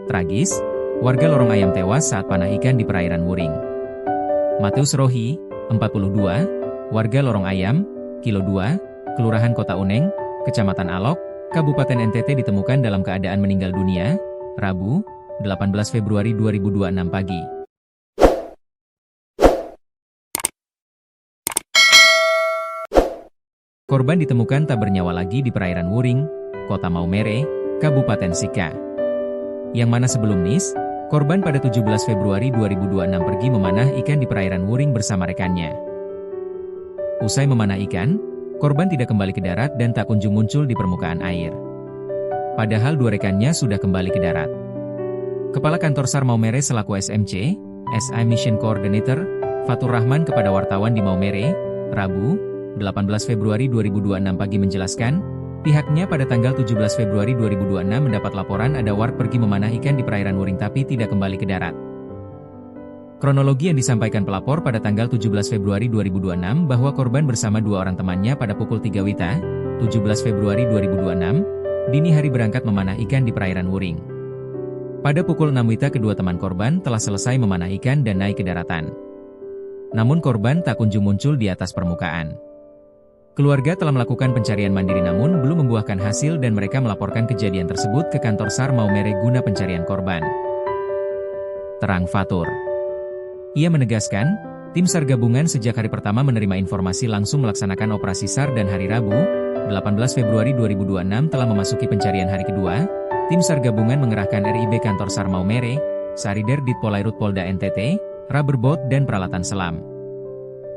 Tragis, warga Lorong Ayam tewas saat panah ikan di perairan Wuring. Mateus Rohi, 42, warga Lorong Ayam, Kilo 2, Kelurahan Kota Uneng, Kecamatan Alok, Kabupaten NTT ditemukan dalam keadaan meninggal dunia, Rabu, 18 Februari 2026 pagi. Korban ditemukan tak bernyawa lagi di perairan Wuring, Kota Maumere, Kabupaten Sika. Yang mana sebelumnya, korban pada 17 Februari 2026 pergi memanah ikan di perairan Wuring bersama rekannya. Usai memanah ikan, korban tidak kembali ke darat dan tak kunjung muncul di permukaan air. Padahal dua rekannya sudah kembali ke darat. Kepala Kantor SAR Maumere selaku SMC, SI Mission Coordinator, Fatur Rahman kepada wartawan di Maumere, Rabu, 18 Februari 2026 pagi menjelaskan, pihaknya pada tanggal 17 Februari 2026 mendapat laporan ada warga pergi memanah ikan di perairan Wuring tapi tidak kembali ke darat. Kronologi yang disampaikan pelapor pada tanggal 17 Februari 2026 bahwa korban bersama dua orang temannya pada pukul 3 WITA, 17 Februari 2026, dini hari berangkat memanah ikan di perairan Wuring. Pada pukul 6 WITA kedua teman korban telah selesai memanah ikan dan naik ke daratan. Namun korban tak kunjung muncul di atas permukaan. Keluarga telah melakukan pencarian mandiri namun belum membuahkan hasil dan mereka melaporkan kejadian tersebut ke kantor SAR Maumere guna pencarian korban. Terang Fatur. Ia menegaskan, tim SAR gabungan sejak hari pertama menerima informasi langsung melaksanakan operasi SAR dan hari Rabu, 18 Februari 2026 telah memasuki pencarian hari kedua, tim SAR gabungan mengerahkan RIB kantor SAR Maumere, Sarider Ditpolairut Polda NTT, rubber boat dan peralatan selam.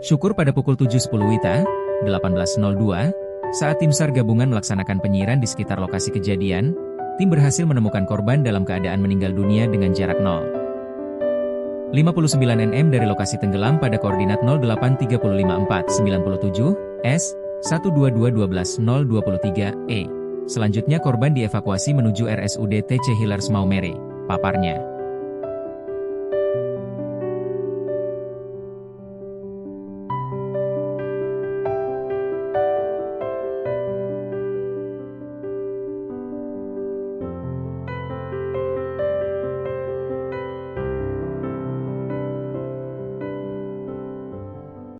Syukur pada pukul 7.10 WITA, 18.02, saat tim SAR gabungan melaksanakan penyiaran di sekitar lokasi kejadian, tim berhasil menemukan korban dalam keadaan meninggal dunia dengan jarak 0,59 nm dari lokasi tenggelam pada koordinat 0835497 S 12212-023 E. Selanjutnya korban dievakuasi menuju RSUD TC Hillers Maumere, paparnya.